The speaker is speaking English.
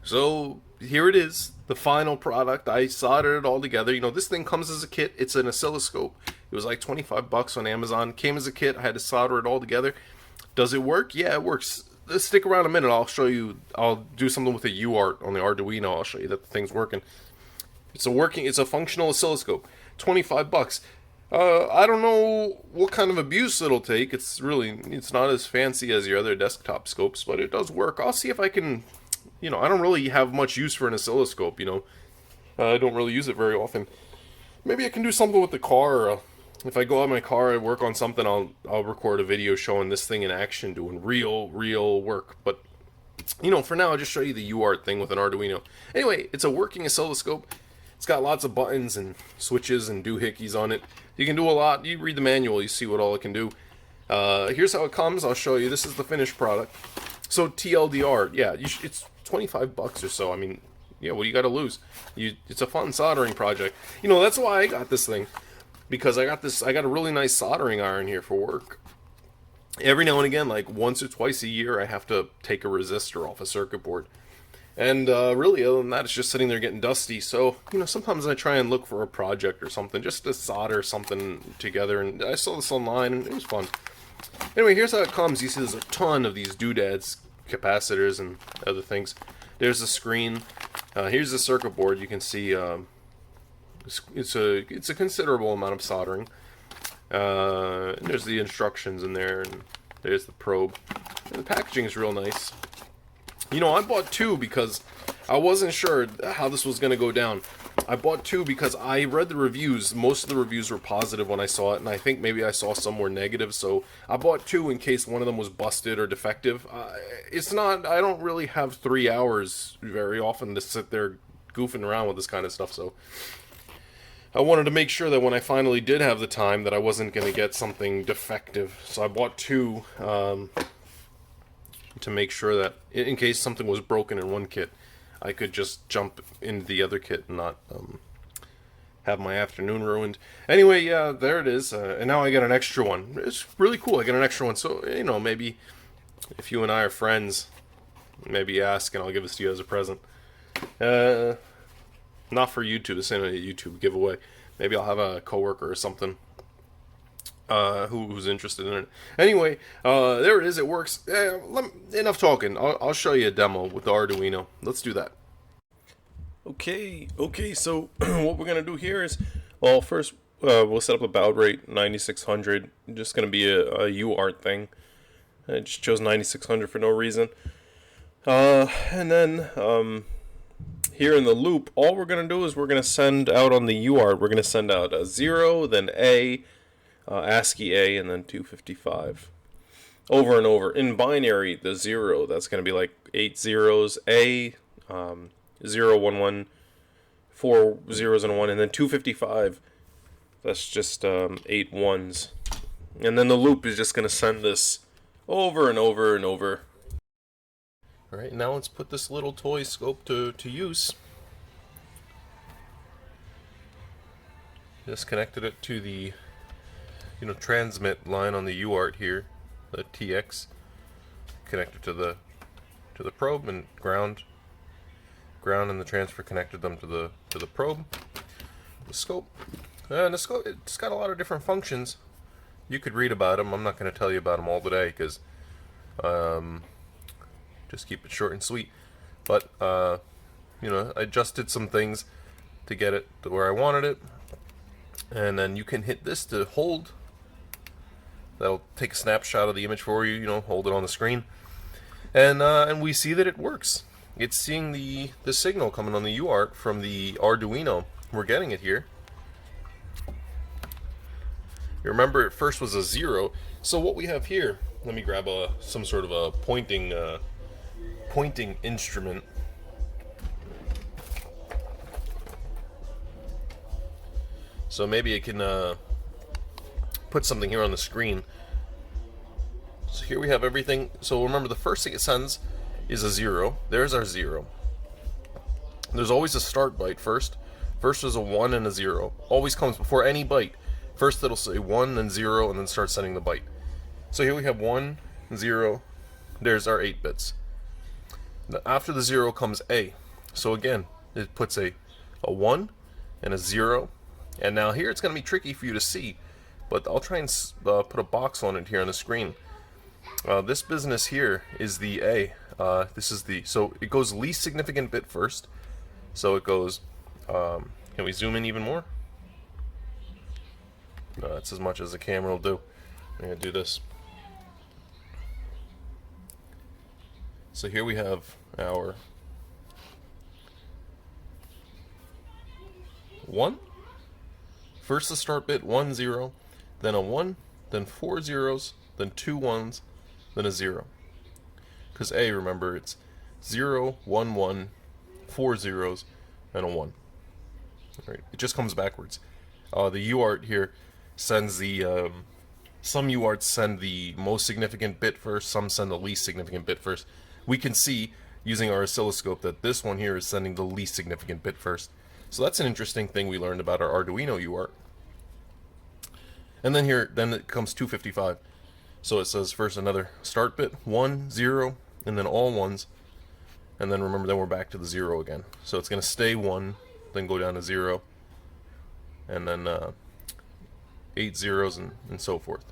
So here it is, the final product. I soldered it all together. You know, this thing comes as a kit. It's an oscilloscope. It was like 25 bucks on Amazon. Came as a kit. I had to solder it all together. Does it work? Yeah, it works. Let's stick around a minute. I'll show you. I'll do something with a UART on the Arduino. I'll show you that the thing's working. It's a functional oscilloscope. 25 bucks. I don't know what kind of abuse it'll take. It's not as fancy as your other desktop scopes, but it does work. I'll see if I can, I don't really have much use for an oscilloscope, I don't really use it very often. Maybe I can do something with the car. If I go out in my car and work on something, I'll record a video showing this thing in action, doing real work. But, for now, I'll just show you the UART thing with an Arduino. Anyway, it's a working oscilloscope. It's got lots of buttons and switches and doohickeys on it. You can do a lot. You read the manual, you see what all it can do. Here's how it comes. I'll show you. This is the finished product. So TLDR, yeah, it's 25 bucks or so. I mean, yeah, what do you got to lose? It's a fun soldering project. That's why I got this thing, because I got a really nice soldering iron here for work. Every now and again, like once or twice a year, I have to take a resistor off a circuit board. And really, other than that, it's just sitting there getting dusty. So, sometimes I try and look for a project or something, just to solder something together. And I saw this online, and it was fun. Anyway, here's how it comes. You see there's a ton of these doodads, capacitors, and other things. There's the screen. Here's the circuit board. You can see it's a considerable amount of soldering. And there's the instructions in there, and there's the probe. And the packaging is real nice. I bought two because I wasn't sure how this was going to go down. I bought two because I read the reviews. Most of the reviews were positive when I saw it, and I think maybe I saw some were negative, so I bought two in case one of them was busted or defective. I don't really have 3 hours very often to sit there goofing around with this kind of stuff, so I wanted to make sure that when I finally did have the time that I wasn't going to get something defective. So I bought two to make sure that in case something was broken in one kit, I could just jump into the other kit and not have my afternoon ruined. Anyway, yeah, there it is. And now I got an extra one. It's really cool. I got an extra one. So, maybe if you and I are friends, maybe ask and I'll give this to you as a present. Not for YouTube. This ain't a YouTube giveaway. Maybe I'll have a coworker or something who's interested in it. Anyway, there it is. It works. Enough talking. I'll show you a demo with the Arduino. Let's do that. Okay. So what we're gonna do here is, well, first we'll set up a baud rate 9600. Just gonna be a UART thing. I just chose 9600 for no reason. And then here in the loop, all we're gonna do is we're gonna send out on the UART. We're gonna send out a 0, then A. ASCII A, and then 255 over and over. In binary, the 0, that's going to be like 8 zeros, A, 0, 1, 1, 4 zeros and 1, and then 255, that's just 8 ones. And then the loop is just going to send this over and over and over. Alright, now let's put this little toy scope to use. Just connected it to the transmit line on the UART here, the TX, connected to the probe, and ground and the transfer connected them to the probe, the scope. And the scope, it's got a lot of different functions. You could read about them. I'm not going to tell you about them all today because just keep it short and sweet. But I adjusted some things to get it to where I wanted it, and then you can hit this to hold. That'll take a snapshot of the image for you, hold it on the screen. And we see that it works. It's seeing the signal coming on the UART from the Arduino. We're getting it here. You remember it first was a 0. So what we have here, let me grab some sort of a pointing instrument. So maybe it can put something here on the screen. So here we have everything. So remember, the first thing it sends is a 0. There's our 0. There's always a start byte first. First is a 1 and a 0. Always comes before any byte. First it'll say 1 and 0 and then start sending the byte. So here we have 1, 0. There's our 8 bits. After the 0 comes A. So again, it puts a 1 and a 0. And now here it's going to be tricky for you to see, but I'll try and put a box on it here on the screen. This business here is the A. This is the, so it goes least significant bit first. So it goes, can we zoom in even more? No, that's as much as the camera will do. I'm going to do this. So here we have our 1. First the start bit, 1, 0, then a 1, then 4 zeros, then 2 1s, then a 0. Because A, remember, it's 0, 1, 1, 4 zeros, and a 1. Right. It just comes backwards. The UART here sends the, some UARTs send the most significant bit first, some send the least significant bit first. We can see, using our oscilloscope, that this one here is sending the least significant bit first. So that's an interesting thing we learned about our Arduino UART. And then here, then it comes 255. So it says first another start bit, 1, 0, and then all 1s. And then remember, then we're back to the 0 again. So it's going to stay 1, then go down to 0, and then 8 zeros, and so forth.